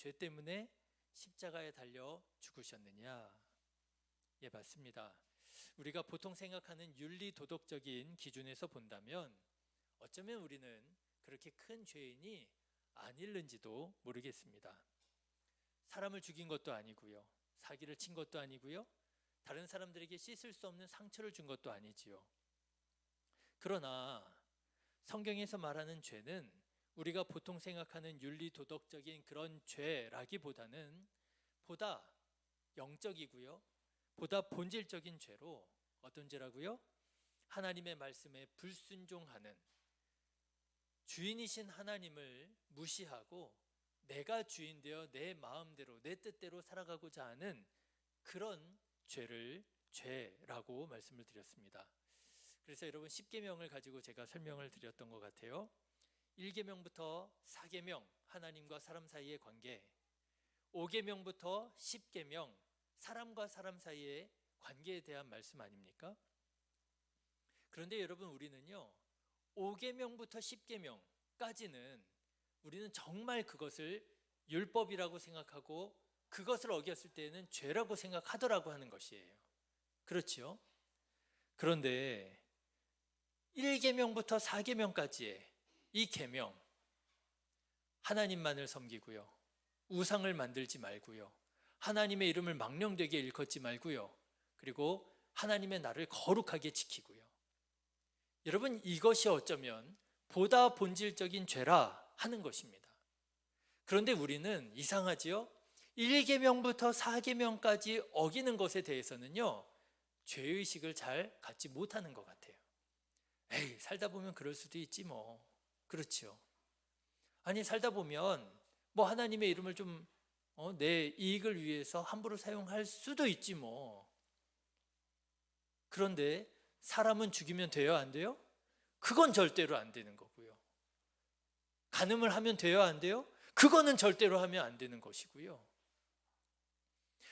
죄 때문에 십자가에 달려 죽으셨느냐? 예, 맞습니다. 우리가 보통 생각하는 윤리 도덕적인 기준에서 본다면 어쩌면 우리는 그렇게 큰 죄인이 아닐는지도 모르겠습니다. 사람을 죽인 것도 아니고요, 사기를 친 것도 아니고요, 다른 사람들에게 씻을 수 없는 상처를 준 것도 아니지요. 그러나 성경에서 말하는 죄는 우리가 보통 생각하는 윤리 도덕적인 그런 죄라기보다는 보다 영적이고요, 보다 본질적인 죄로, 어떤 죄라고요? 하나님의 말씀에 불순종하는, 주인이신 하나님을 무시하고 내가 주인 되어 내 마음대로 내 뜻대로 살아가고자 하는 그런 죄라고 말씀을 드렸습니다. 그래서 여러분 10계명을 가지고 제가 설명을 드렸던 것 같아요. 1계명부터 4계명, 하나님과 사람 사이의 관계, 5계명부터 10계명, 사람과 사람 사이의 관계에 대한 말씀 아닙니까? 그런데 여러분, 우리는요 5계명부터 10계명까지는 우리는 정말 그것을 율법이라고 생각하고 그것을 어겼을 때에는 죄라고 생각하더라고 하는 것이에요. 그렇죠? 그런데 1계명부터 4계명까지의 이 계명, 하나님만을 섬기고요, 우상을 만들지 말고요, 하나님의 이름을 망령되게 일컫지 말고요, 그리고 하나님의 날을 거룩하게 지키고요. 여러분, 이것이 어쩌면 보다 본질적인 죄라 하는 것입니다. 그런데 우리는 이상하지요? 1계명부터 4계명까지 어기는 것에 대해서는요 죄의식을 잘 갖지 못하는 것 같아요. 에이, 살다 보면 그럴 수도 있지 뭐. 그렇죠? 아니, 살다 보면 뭐 하나님의 이름을 좀 내 이익을 위해서 함부로 사용할 수도 있지 뭐. 그런데 사람은 죽이면 돼요, 안 돼요? 그건 절대로 안 되는 거고요. 간음을 하면 돼요, 안 돼요? 그거는 절대로 하면 안 되는 것이고요.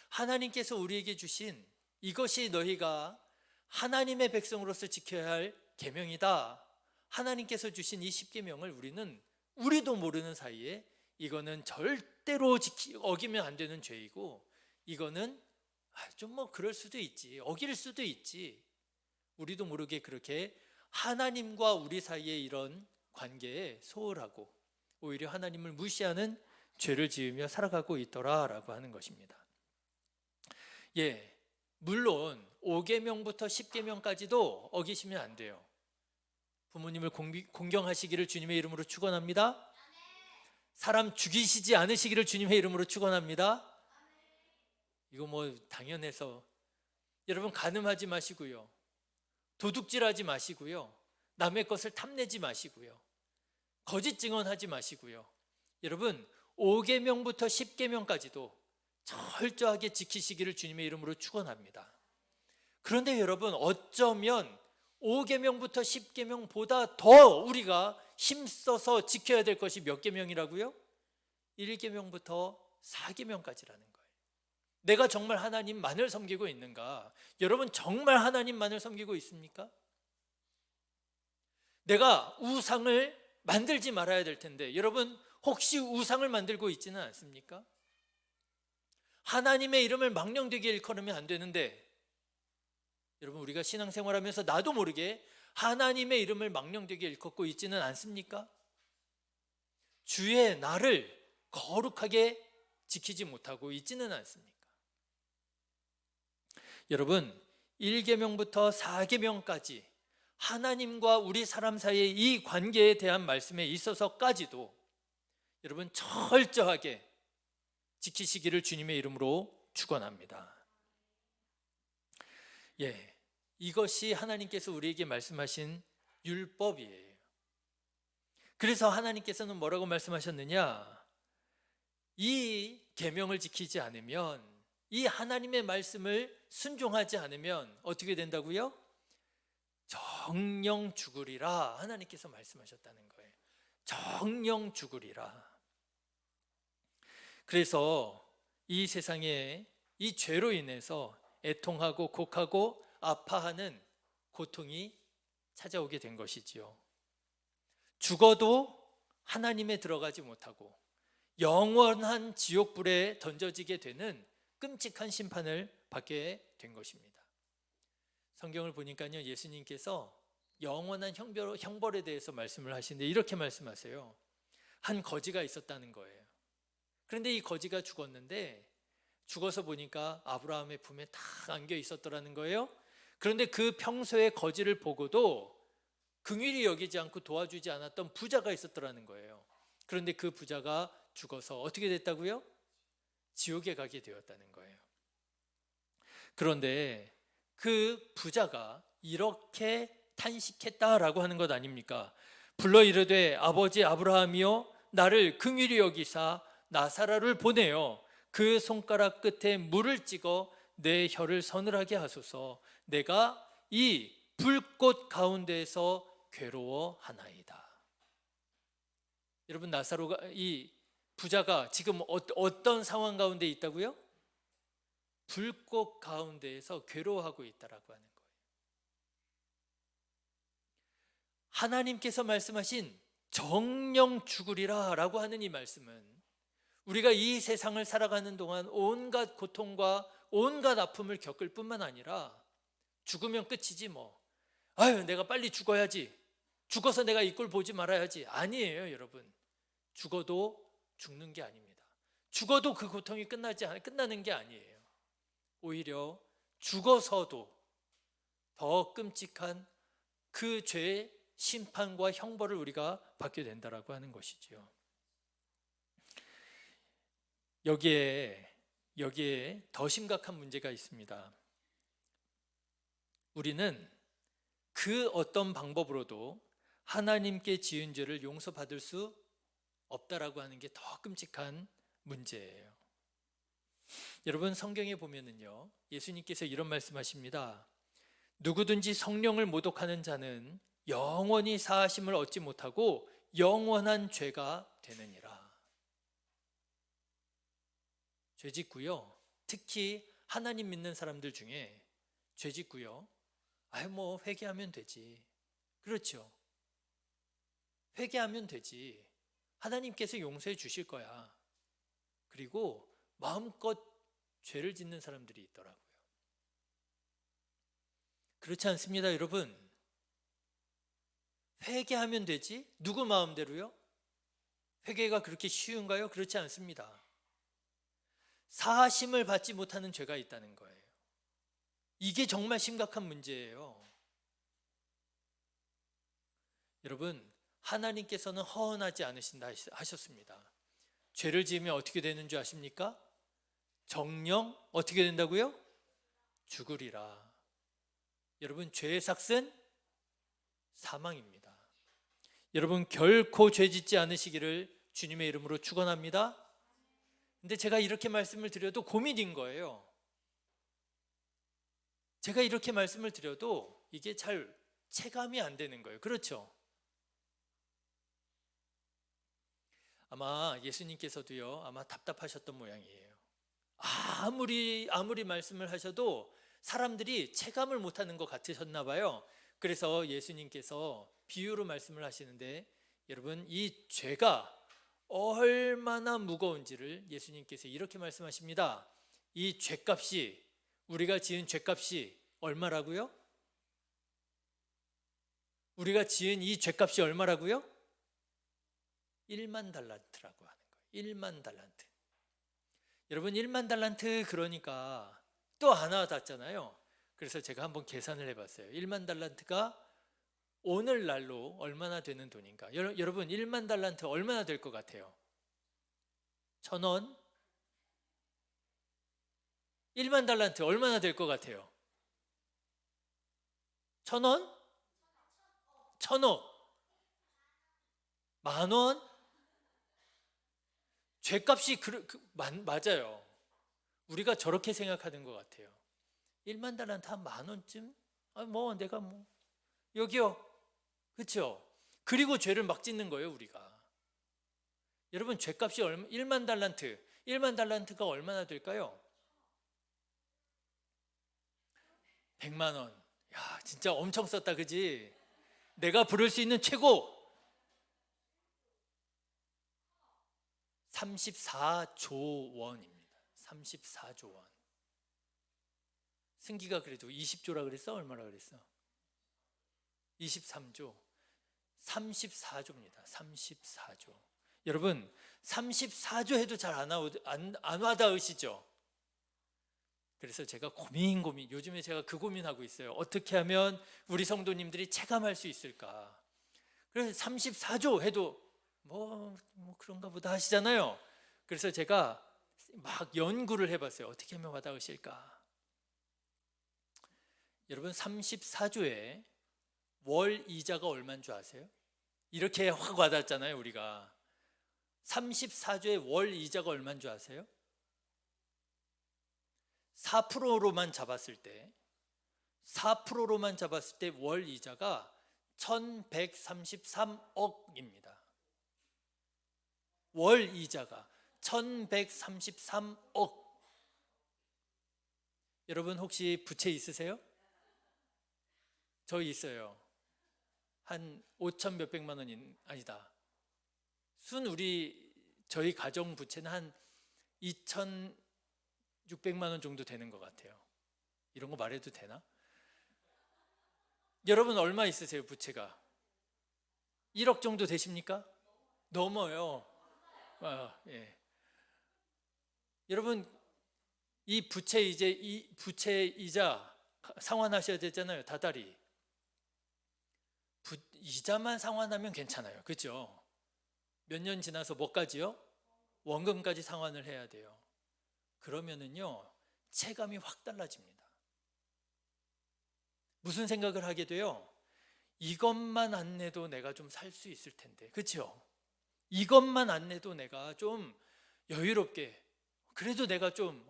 하나님께서 우리에게 주신 이것이 너희가 하나님의 백성으로서 지켜야 할 계명이다, 하나님께서 주신 이 10계명을 우리도 모르는 사이에 이거는 절대로 어기면 안 되는 죄이고, 이거는 좀 뭐 그럴 수도 있지, 어길 수도 있지, 우리도 모르게 그렇게 하나님과 우리 사이에 이런 관계에 소홀하고 오히려 하나님을 무시하는 죄를 지으며 살아가고 있더라라고 하는 것입니다. 예, 물론 5계명부터 10계명까지도 어기시면 안 돼요. 부모님을 공경하시기를 주님의 이름으로 축원합니다. 사람 죽이시지 않으시기를 주님의 이름으로 축원합니다. 이거 뭐 당연해서. 여러분, 간음하지 마시고요, 도둑질하지 마시고요, 남의 것을 탐내지 마시고요, 거짓 증언하지 마시고요. 여러분, 5계명부터 10계명까지도 철저하게 지키시기를 주님의 이름으로 축원합니다. 그런데 여러분, 어쩌면 5계명부터 10계명보다 더 우리가 힘써서 지켜야 될 것이 몇 계명이라고요? 1계명부터 4계명까지라는 거예요. 내가 정말 하나님만을 섬기고 있는가? 여러분, 정말 하나님만을 섬기고 있습니까? 내가 우상을 만들지 말아야 될 텐데, 여러분 혹시 우상을 만들고 있지는 않습니까? 하나님의 이름을 망령되게 일컬으면 안 되는데, 여러분, 우리가 신앙생활하면서 나도 모르게 하나님의 이름을 망령되게 일컫고 있지는 않습니까? 주의 날을 거룩하게 지키지 못하고 있지는 않습니까? 여러분, 1계명부터 4계명까지 하나님과 우리 사람 사이의 이 관계에 대한 말씀에 있어서까지도 여러분 철저하게 지키시기를 주님의 이름으로 축원합니다. 예, 이것이 하나님께서 우리에게 말씀하신 율법이에요. 그래서 하나님께서는 뭐라고 말씀하셨느냐? 이 계명을 지키지 않으면, 이 하나님의 말씀을 순종하지 않으면 어떻게 된다고요? 정령 죽으리라 하나님께서 말씀하셨다는 거예요. 정령 죽으리라. 그래서 이 세상에 이 죄로 인해서 애통하고 곡하고 아파하는 고통이 찾아오게 된 것이지요. 죽어도 하나님에 들어가지 못하고 영원한 지옥불에 던져지게 되는 끔찍한 심판을 받게 된 것입니다. 성경을 보니까요, 예수님께서 영원한 형벌에 대해서 말씀을 하시는데 이렇게 말씀하세요. 한 거지가 있었다는 거예요. 그런데 이 거지가 죽었는데 죽어서 보니까 아브라함의 품에 다 안겨 있었더라는 거예요. 그런데 그 평소에 거지를 보고도 긍휼히 여기지 않고 도와주지 않았던 부자가 있었더라는 거예요. 그런데 그 부자가 죽어서 어떻게 됐다고요? 지옥에 가게 되었다는 거예요. 그런데 그 부자가 이렇게 탄식했다라고 하는 것 아닙니까? 불러 이르되 아버지 아브라함이여 나를 긍휼히 여기사 나사로를 보내어 그 손가락 끝에 물을 찍어 내 혀를 서늘하게 하소서. 내가 이 불꽃 가운데에서 괴로워하나이다. 여러분, 나사로가, 이 부자가 지금 어떤 상황 가운데 있다고요? 불꽃 가운데에서 괴로워하고 있다라고 하는 거예요. 하나님께서 말씀하신 정령 죽으리라 라고 하는 이 말씀은 우리가 이 세상을 살아가는 동안 온갖 고통과 온갖 아픔을 겪을 뿐만 아니라 죽으면 끝이지 뭐, 아유 내가 빨리 죽어야지, 죽어서 내가 이 꼴 보지 말아야지. 아니에요 여러분. 죽어도 죽는 게 아닙니다. 죽어도 그 고통이 끝나는 게 아니에요. 오히려 죽어서도 더 끔찍한 그 죄의 심판과 형벌을 우리가 받게 된다라고 하는 것이지요. 여기에 더 심각한 문제가 있습니다. 우리는 그 어떤 방법으로도 하나님께 지은 죄를 용서받을 수 없다라고 하는 게 더 끔찍한 문제예요. 여러분, 성경에 보면은요, 예수님께서 이런 말씀하십니다. 누구든지 성령을 모독하는 자는 영원히 사하심을 얻지 못하고 영원한 죄가 되느니라. 죄 짓고요, 특히 하나님 믿는 사람들 중에 죄 짓고요, 뭐 회개하면 되지, 그렇죠, 회개하면 되지, 하나님께서 용서해 주실 거야, 그리고 마음껏 죄를 짓는 사람들이 있더라고요. 그렇지 않습니다 여러분. 회개하면 되지, 누구 마음대로요? 회개가 그렇게 쉬운가요? 그렇지 않습니다. 사하심을 받지 못하는 죄가 있다는 거예요. 이게 정말 심각한 문제예요. 여러분, 하나님께서는 허언하지 않으신다 하셨습니다. 죄를 지으면 어떻게 되는 줄 아십니까? 정령 어떻게 된다고요? 죽으리라. 여러분, 죄의 삭은 사망입니다. 여러분, 결코 죄 짓지 않으시기를 주님의 이름으로 축원합니다. 근데 제가 이렇게 말씀을 드려도 고민인 거예요. 제가 이렇게 말씀을 드려도 이게 잘 체감이 안 되는 거예요. 그렇죠? 아마 예수님께서도요, 아마 답답하셨던 모양이에요. 아무리 말씀을 하셔도 사람들이 체감을 못하는 것 같으셨나 봐요. 그래서 예수님께서 비유로 말씀을 하시는데, 여러분, 이 죄가 얼마나 무거운지를 예수님께서 이렇게 말씀하십니다. 이 죄값이, 우리가 지은 죄값이 얼마라고요? 우리가 지은 이 죄값이 얼마라고요? 1만 달란트라고 하는 거예요. 1만 달란트. 여러분, 1만 달란트 그러니까 또 하나 닿잖아요. 그래서 제가 한번 계산을 해봤어요. 1만 달란트가 오늘날로 얼마나 되는 돈인가? 여러분, 1만 달란트 얼마나 될 것 같아요? 1,000원? 1만 달란트 얼마나 될 것 같아요? 1,000원? 1,000억? 만원? 죄값이 맞아요. 우리가 저렇게 생각하는 것 같아요. 1만 달란트 한 만원쯤? 내가 여기요. 그렇죠? 그리고 죄를 막 짓는 거예요 우리가. 여러분, 죄값이 1만 달란트. 1만 달란트가 얼마나 될까요? 100만 원. 야, 진짜 엄청 썼다, 그지? 내가 부를 수 있는 최고 34조 원입니다. 34조 원. 승기가 그래도 20조라 그랬어? 얼마라 그랬어? 23조. 34조입니다. 34조. 여러분 34조 해도 잘 안 와닿으시죠? 그래서 제가 고민 요즘에 제가 그 고민하고 있어요. 어떻게 하면 우리 성도님들이 체감할 수 있을까? 그래서 34조 해도 뭐 그런가 보다 하시잖아요. 그래서 제가 막 연구를 해봤어요. 어떻게 하면 와닿으실까? 여러분 34조에 월 이자가 얼마인 줄 아세요? 이렇게 확 와닿잖아요. 우리가 34조의 월 이자가 얼마인 줄 아세요? 4%로만 잡았을 때 4%로만 잡았을 때 월 이자가 1133억입니다. 월 이자가 1133억. 여러분 혹시 부채 있으세요? 저 있어요. 한 5천 몇백만 원 아니다. 저희 가정 부채는 한 2,600만 원 정도 되는 것 같아요. 이런 거 말해도 되나? 여러분 얼마 있으세요, 부채가? 1억 정도 되십니까? 넘어요. 예. 여러분 이 부채 이자 상환하셔야 되잖아요. 다달이. 이자만 상환하면 괜찮아요. 그렇죠? 몇 년 지나서 뭐까지요? 원금까지 상환을 해야 돼요. 그러면은요 체감이 확 달라집니다. 무슨 생각을 하게 돼요? 이것만 안 내도 내가 좀 살 수 있을 텐데, 그렇죠? 이것만 안 내도 내가 좀 여유롭게, 그래도 내가 좀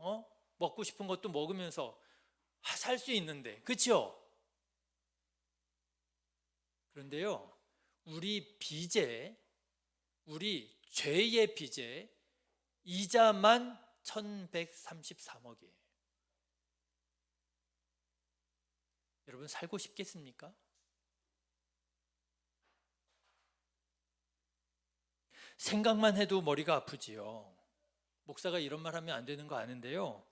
먹고 싶은 것도 먹으면서 살 수 있는데, 그렇죠? 그런데요 우리 죄의 빚에 이자만 1133억이에요. 여러분 살고 싶겠습니까? 생각만 해도 머리가 아프지요. 목사가 이런 말 하면 안 되는 거 아는데요,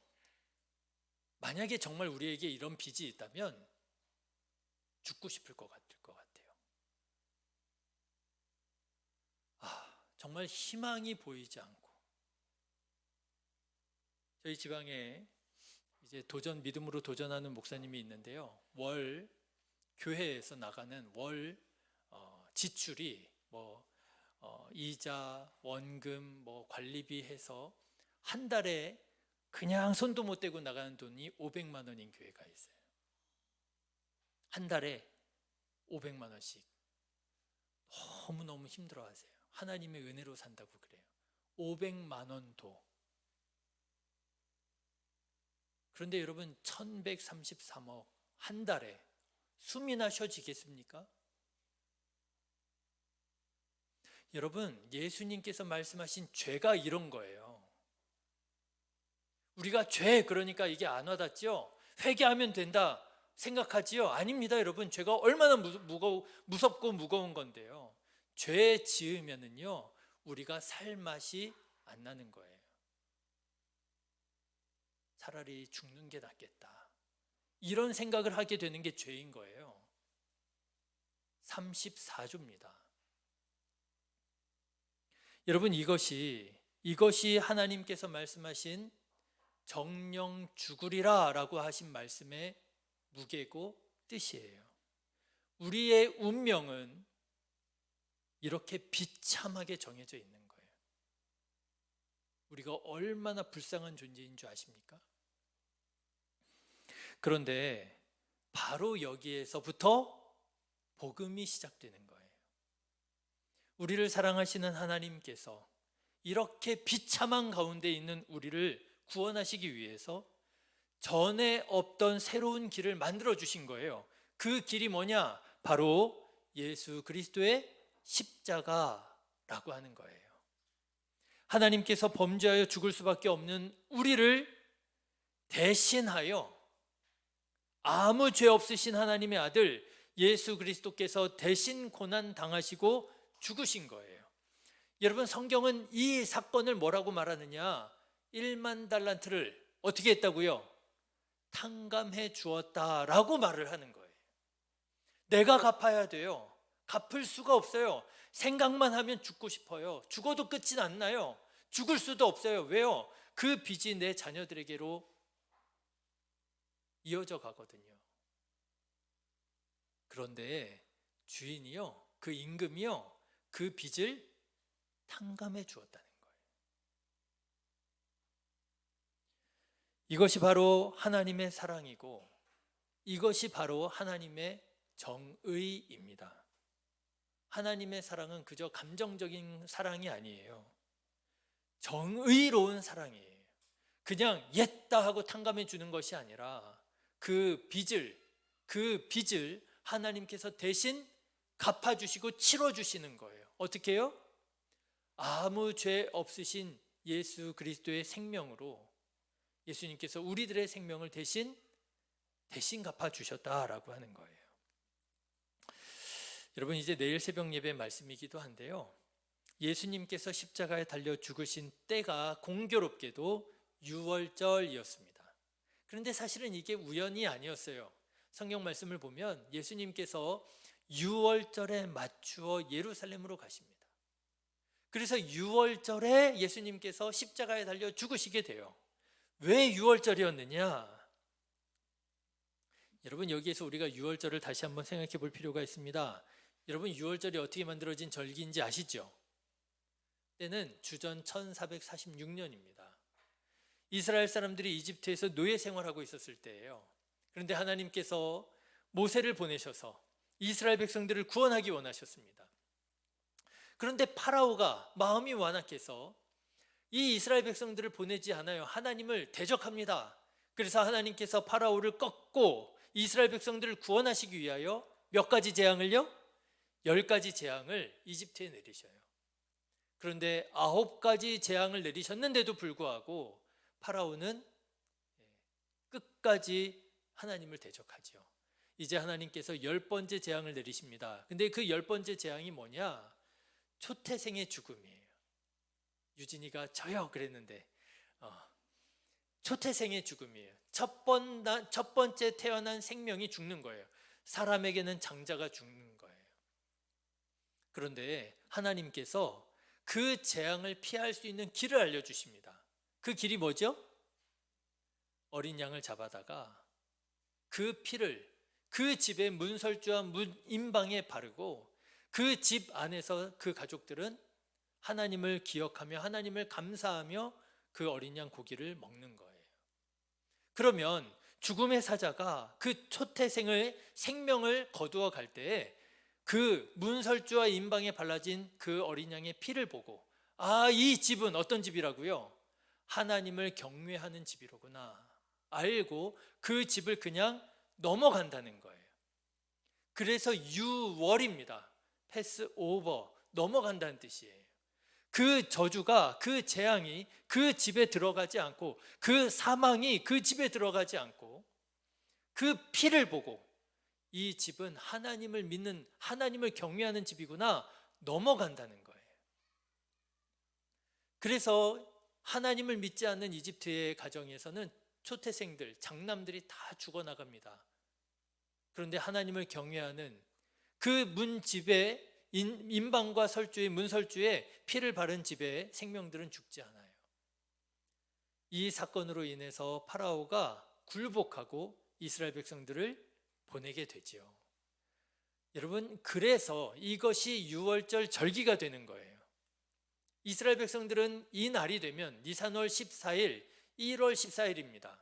만약에 정말 우리에게 이런 빚이 있다면 죽고 싶을 것 같아요. 정말 희망이 보이지 않고. 저희 지방에 이제 믿음으로 도전하는 목사님이 있는데요, 월 교회에서 나가는 월 지출이 이자, 원금, 관리비 해서 한 달에 그냥 손도 못 대고 나가는 돈이 500만 원인 교회가 있어요. 한 달에 500만 원씩. 너무너무 힘들어하세요. 하나님의 은혜로 산다고 그래요. 500만 원도. 그런데 여러분 1133억 한 달에 숨이나 쉬어지겠습니까? 여러분 예수님께서 말씀하신 죄가 이런 거예요. 우리가 그러니까 이게 안 와닿죠? 회개하면 된다 생각하지요? 아닙니다. 여러분 죄가 얼마나 무섭고 무거운 건데요, 죄 지으면은요 우리가 살 맛이 안 나는 거예요. 차라리 죽는 게 낫겠다, 이런 생각을 하게 되는 게 죄인 거예요. 34조입니다. 여러분 이것이 하나님께서 말씀하신 정령 죽으리라 라고 하신 말씀의 무게고 뜻이에요. 우리의 운명은 이렇게 비참하게 정해져 있는 거예요. 우리가 얼마나 불쌍한 존재인 줄 아십니까? 그런데 바로 여기에서부터 복음이 시작되는 거예요. 우리를 사랑하시는 하나님께서 이렇게 비참한 가운데 있는 우리를 구원하시기 위해서 전에 없던 새로운 길을 만들어 주신 거예요. 그 길이 뭐냐? 바로 예수 그리스도의 십자가라고 하는 거예요. 하나님께서 범죄하여 죽을 수밖에 없는 우리를 대신하여 아무 죄 없으신 하나님의 아들 예수 그리스도께서 대신 고난 당하시고 죽으신 거예요. 여러분, 성경은 이 사건을 뭐라고 말하느냐? 1만 달란트를 어떻게 했다고요? 탕감해 주었다라고 말을 하는 거예요. 내가 갚아야 돼요. 갚을 수가 없어요. 생각만 하면 죽고 싶어요. 죽어도 끝이 안 나요. 죽을 수도 없어요. 왜요? 그 빚이 내 자녀들에게로 이어져 가거든요. 그런데 주인이요, 그 임금이요, 그 빚을 탕감해 주었다는 거예요. 이것이 바로 하나님의 사랑이고, 이것이 바로 하나님의 정의입니다. 하나님의 사랑은 그저 감정적인 사랑이 아니에요. 정의로운 사랑이에요. 그냥 옛다 하고 탕감해 주는 것이 아니라 그 빚을 하나님께서 대신 갚아주시고 치러주시는 거예요. 어떻게 해요? 아무 죄 없으신 예수 그리스도의 생명으로 예수님께서 우리들의 생명을 대신 갚아주셨다라고 하는 거예요. 여러분, 이제 내일 새벽 예배 말씀이기도 한데요, 예수님께서 십자가에 달려 죽으신 때가 공교롭게도 유월절이었습니다. 그런데 사실은 이게 우연이 아니었어요. 성경 말씀을 보면 예수님께서 유월절에 맞추어 예루살렘으로 가십니다. 그래서 유월절에 예수님께서 십자가에 달려 죽으시게 돼요. 왜 유월절이었느냐? 여러분, 여기에서 우리가 유월절을 다시 한번 생각해 볼 필요가 있습니다. 여러분, 유월절이 어떻게 만들어진 절기인지 아시죠? 때는 주전 1446년입니다. 이스라엘 사람들이 이집트에서 노예 생활하고 있었을 때예요. 그런데 하나님께서 모세를 보내셔서 이스라엘 백성들을 구원하기 원하셨습니다. 그런데 파라오가 마음이 완악해서 이 이스라엘 백성들을 보내지 않아요. 하나님을 대적합니다. 그래서 하나님께서 파라오를 꺾고 이스라엘 백성들을 구원하시기 위하여 몇 가지 재앙을요? 10가지 재앙을 이집트에 내리셔요. 그런데 9가지 재앙을 내리셨는데도 불구하고 파라오는 끝까지 하나님을 대적하죠. 이제 하나님께서 10번째 재앙을 내리십니다. 근데 그 10번째 재앙이 뭐냐? 초태생의 죽음이에요. 유진이가 저요 그랬는데 초태생의 죽음이에요. 첫 번째 태어난 생명이 죽는 거예요. 사람에게는 장자가 죽는 거예요. 그런데 하나님께서 그 재앙을 피할 수 있는 길을 알려주십니다. 그 길이 뭐죠? 어린 양을 잡아다가 그 피를 그 집의 문설주와 문인방에 바르고 그 집 안에서 그 가족들은 하나님을 기억하며 하나님을 감사하며 그 어린 양 고기를 먹는 거예요. 그러면 죽음의 사자가 그 초태생의 생명을 거두어 갈 때에 그 문설주와 인방에 발라진 그 어린 양의 피를 보고 이 집은 어떤 집이라고요? 하나님을 경외하는 집이로구나 알고 그 집을 그냥 넘어간다는 거예요. 그래서 유월입니다. 패스 오버, 넘어간다는 뜻이에요. 그 저주가, 그 재앙이 그 집에 들어가지 않고 그 사망이 그 집에 들어가지 않고 그 피를 보고 이 집은 하나님을 믿는, 하나님을 경외하는 집이구나 넘어간다는 거예요. 그래서 하나님을 믿지 않는 이집트의 가정에서는 초태생들, 장남들이 다 죽어나갑니다. 그런데 하나님을 경외하는 그 문집에 인방과 설주의 문설주에 피를 바른 집에 생명들은 죽지 않아요. 이 사건으로 인해서 파라오가 굴복하고 이스라엘 백성들을 보내게 되지요. 여러분, 그래서 이것이 유월절 절기가 되는 거예요. 이스라엘 백성들은 이 날이 되면 니산월 14일, 1월 14일입니다.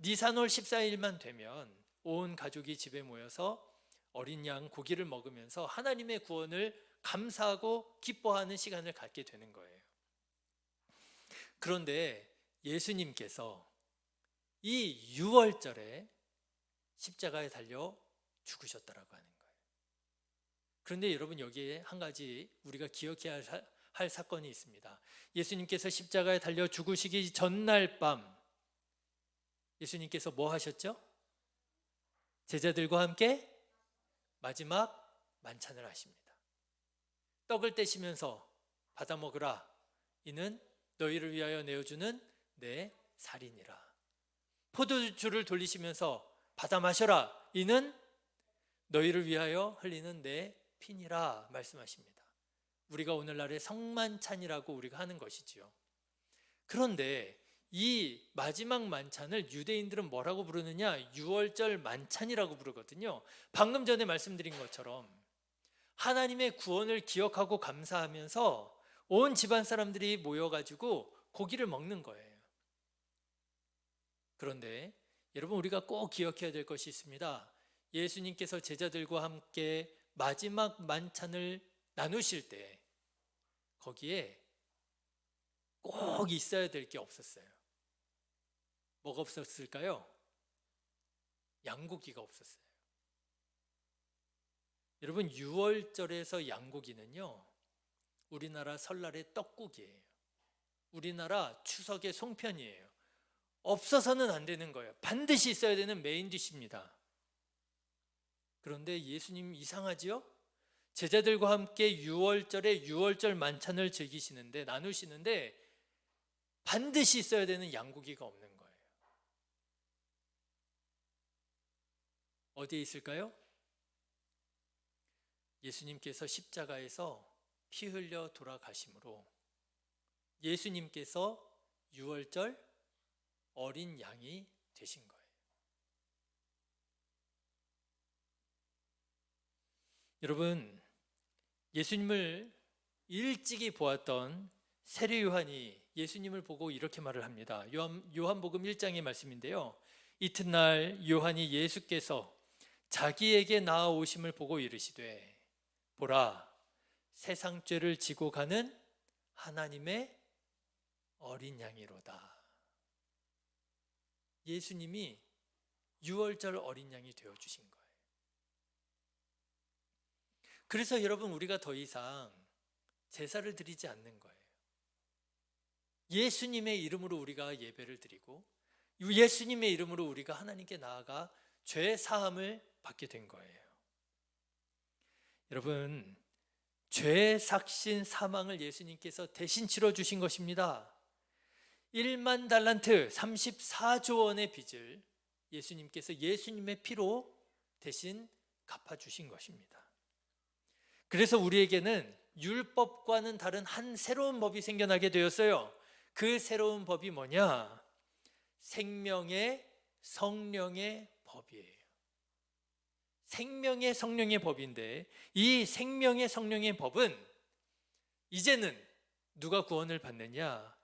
니산월 14일만 되면 온 가족이 집에 모여서 어린 양 고기를 먹으면서 하나님의 구원을 감사하고 기뻐하는 시간을 갖게 되는 거예요. 그런데 예수님께서 이 유월절에 십자가에 달려 죽으셨다라고 하는 거예요. 그런데 여러분, 여기에 한 가지 우리가 기억해야 할 사건이 있습니다. 예수님께서 십자가에 달려 죽으시기 전날 밤 예수님께서 뭐 하셨죠? 제자들과 함께 마지막 만찬을 하십니다. 떡을 떼시면서 받아 먹으라. 이는 너희를 위하여 내어주는 내 살이니라. 포도주를 돌리시면서 받아 마셔라. 이는 너희를 위하여 흘리는 내 피니라 말씀하십니다. 우리가 오늘날의 성만찬이라고 우리가 하는 것이지요. 그런데 이 마지막 만찬을 유대인들은 뭐라고 부르느냐? 유월절 만찬이라고 부르거든요. 방금 전에 말씀드린 것처럼 하나님의 구원을 기억하고 감사하면서 온 집안 사람들이 모여가지고 고기를 먹는 거예요. 그런데 여러분, 우리가 꼭 기억해야 될 것이 있습니다. 예수님께서 제자들과 함께 마지막 만찬을 나누실 때 거기에 꼭 있어야 될 게 없었어요. 뭐가 없었을까요? 양고기가 없었어요. 여러분, 6월절에서 양고기는요, 우리나라 설날의 떡국이에요. 우리나라 추석의 송편이에요. 없어서는 안 되는 거예요. 반드시 있어야 되는 메인 디시입니다. 그런데 예수님 이상하지요? 제자들과 함께 6월절에 6월절 만찬을 즐기시는데, 나누시는데 반드시 있어야 되는 양고기가 없는 거예요. 어디에 있을까요? 예수님께서 십자가에서 피 흘려 돌아가심으로 예수님께서 6월절 어린 양이 되신 거예요. 여러분, 예수님을 일찍이 보았던 세례 요한이 예수님을 보고 이렇게 말을 합니다. 요한복음 1장의 말씀인데요. 이튿날 요한이 예수께서 자기에게 나아오심을 보고 이르시되, 보라, 세상 죄를 지고 가는 하나님의 어린 양이로다. 예수님이 6월절 어린 양이 되어주신 거예요. 그래서 여러분, 우리가 더 이상 제사를 드리지 않는 거예요. 예수님의 이름으로 우리가 예배를 드리고 예수님의 이름으로 우리가 하나님께 나아가 죄 사함을 받게 된 거예요. 여러분, 죄 삭신 사망을 예수님께서 대신 치러주신 것입니다. 1만 달란트 34조 원의 빚을 예수님께서 예수님의 피로 대신 갚아주신 것입니다. 그래서 우리에게는 율법과는 다른 한 새로운 법이 생겨나게 되었어요. 그 새로운 법이 뭐냐? 생명의 성령의 법이에요. 생명의 성령의 법인데, 이 생명의 성령의 법은 이제는 누가 구원을 받느냐?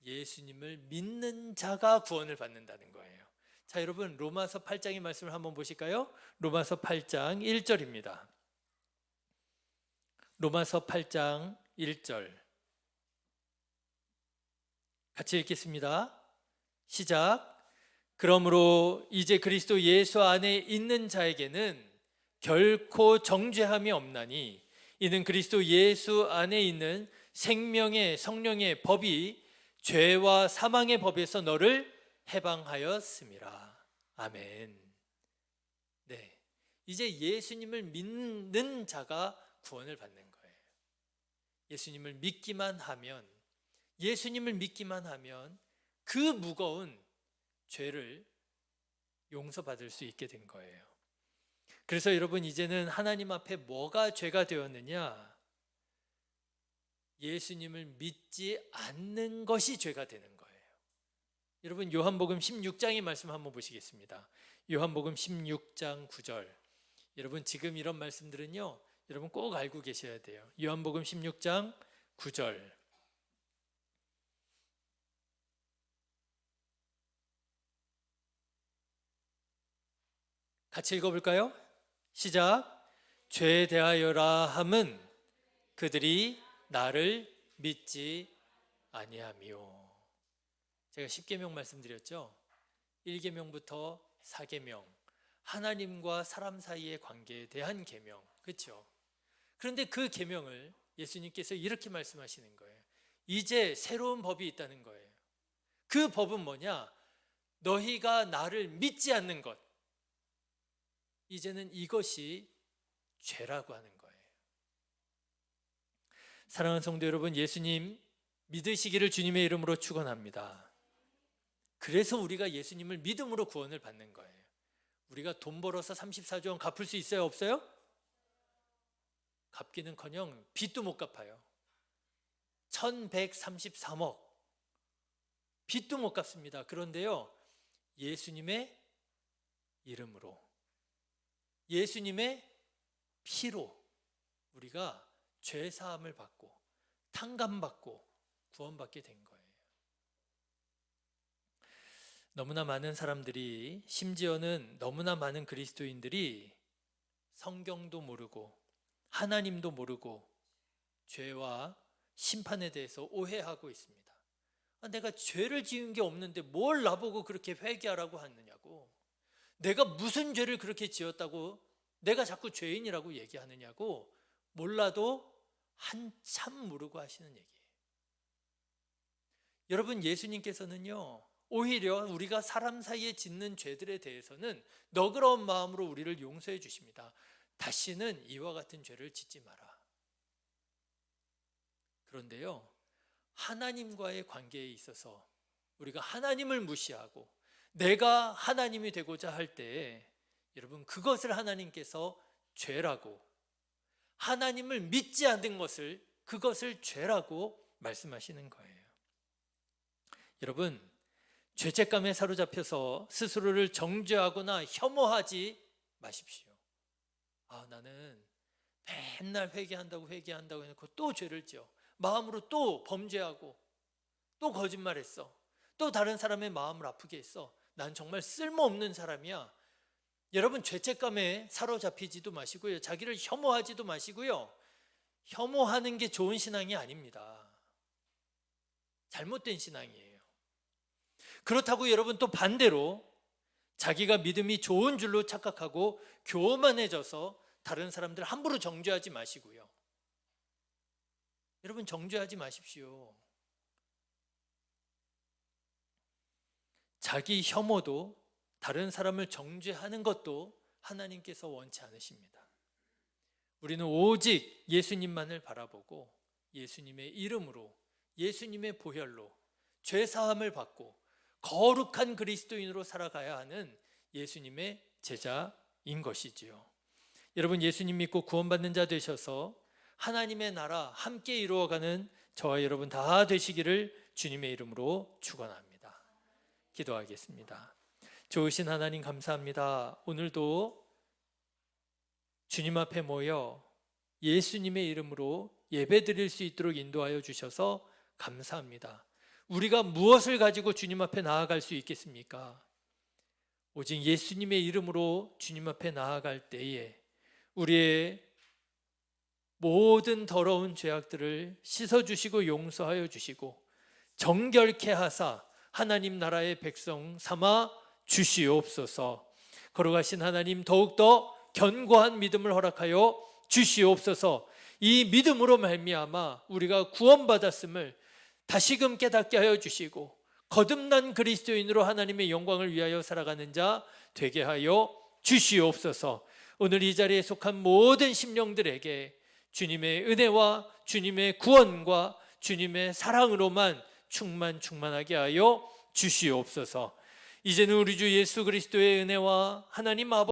예수님을 믿는 자가 구원을 받는다는 거예요. 자, 여러분, 로마서 8장의 말씀을 한번 보실까요? 로마서 8장 1절입니다. 로마서 8장 1절 같이 읽겠습니다. 시작. 그러므로 이제 그리스도 예수 안에 있는 자에게는 결코 정죄함이 없나니, 이는 그리스도 예수 안에 있는 생명의 성령의 법이 죄와 사망의 법에서 너를 해방하였음이라. 아멘. 네, 이제 예수님을 믿는 자가 구원을 받는 거예요. 예수님을 믿기만 하면, 예수님을 믿기만 하면 그 무거운 죄를 용서받을 수 있게 된 거예요. 그래서 여러분, 이제는 하나님 앞에 뭐가 죄가 되었느냐? 예수님을 믿지 않는 것이 죄가 되는 거예요. 여러분, 요한복음 16장의 말씀 한번 보시겠습니다. 요한복음 16장 9절. 여러분, 지금 이런 말씀들은요, 여러분 꼭 알고 계셔야 돼요. 요한복음 16장 9절. 같이 읽어볼까요? 시작. 죄에 대하여라 함은 그들이 나를 믿지 아니하며. 제가 10계명 말씀드렸죠. 1계명부터 4계명, 하나님과 사람 사이의 관계에 대한 계명, 그렇죠? 그런데 그 계명을 예수님께서 이렇게 말씀하시는 거예요. 이제 새로운 법이 있다는 거예요. 그 법은 뭐냐? 너희가 나를 믿지 않는 것. 이제는 이것이 죄라고 하는 거예요. 사랑하는 성도 여러분, 예수님 믿으시기를 주님의 이름으로 축원합니다. 그래서 우리가 예수님을 믿음으로 구원을 받는 거예요. 우리가 돈 벌어서 34조 원 갚을 수 있어요? 없어요? 갚기는커녕 빚도 못 갚아요. 1133억 빚도 못 갚습니다. 그런데요, 예수님의 이름으로, 예수님의 피로 우리가 죄사함을 받고 탕감받고 구원받게 된 거예요. 너무나 많은 사람들이, 심지어는 너무나 많은 그리스도인들이 성경도 모르고 하나님도 모르고 죄와 심판에 대해서 오해하고 있습니다. 내가 죄를 지은 게 없는데 뭘 나보고 그렇게 회개하라고 하느냐고, 내가 무슨 죄를 그렇게 지었다고 내가 자꾸 죄인이라고 얘기하느냐고, 몰라도 한참 모르고 하시는 얘기예요. 여러분, 예수님께서는요, 오히려 우리가 사람 사이에 짓는 죄들에 대해서는 너그러운 마음으로 우리를 용서해 주십니다. 다시는 이와 같은 죄를 짓지 마라. 그런데요, 하나님과의 관계에 있어서 우리가 하나님을 무시하고 내가 하나님이 되고자 할 때에, 여러분, 그것을 하나님께서 죄라고, 하나님을 믿지 않는 것을, 그것을 죄라고 말씀하시는 거예요. 여러분, 죄책감에 사로잡혀서 스스로를 정죄하거나 혐오하지 마십시오. 나는 맨날 회개한다고 해놓고 또 죄를 지어, 마음으로 또 범죄하고 또 거짓말했어, 또 다른 사람의 마음을 아프게 했어, 난 정말 쓸모없는 사람이야. 여러분, 죄책감에 사로잡히지도 마시고요, 자기를 혐오하지도 마시고요. 혐오하는 게 좋은 신앙이 아닙니다. 잘못된 신앙이에요. 그렇다고 여러분, 또 반대로 자기가 믿음이 좋은 줄로 착각하고 교만해져서 다른 사람들 함부로 정죄하지 마시고요. 여러분, 정죄하지 마십시오. 자기 혐오도, 다른 사람을 정죄하는 것도 하나님께서 원치 않으십니다. 우리는 오직 예수님만을 바라보고 예수님의 이름으로, 예수님의 보혈로 죄사함을 받고 거룩한 그리스도인으로 살아가야 하는 예수님의 제자인 것이지요. 여러분, 예수님 믿고 구원받는 자 되셔서 하나님의 나라 함께 이루어가는 저와 여러분 다 되시기를 주님의 이름으로 축원합니다. 기도하겠습니다. 좋으신 하나님, 감사합니다. 오늘도 주님 앞에 모여 예수님의 이름으로 예배드릴 수 있도록 인도하여 주셔서 감사합니다. 우리가 무엇을 가지고 주님 앞에 나아갈 수 있겠습니까? 오직 예수님의 이름으로 주님 앞에 나아갈 때에 우리의 모든 더러운 죄악들을 씻어주시고 용서하여 주시고 정결케 하사 하나님 나라의 백성 삼아 주시옵소서. 걸어가신 하나님, 더욱더 견고한 믿음을 허락하여 주시옵소서. 이 믿음으로 말미암아 우리가 구원받았음을 다시금 깨닫게 하여 주시고 거듭난 그리스도인으로 하나님의 영광을 위하여 살아가는 자 되게 하여 주시옵소서. 오늘 이 자리에 속한 모든 심령들에게 주님의 은혜와 주님의 구원과 주님의 사랑으로만 충만하게 하여 주시옵소서. 이제는 우리 주 예수 그리스도의 은혜와 하나님 아버지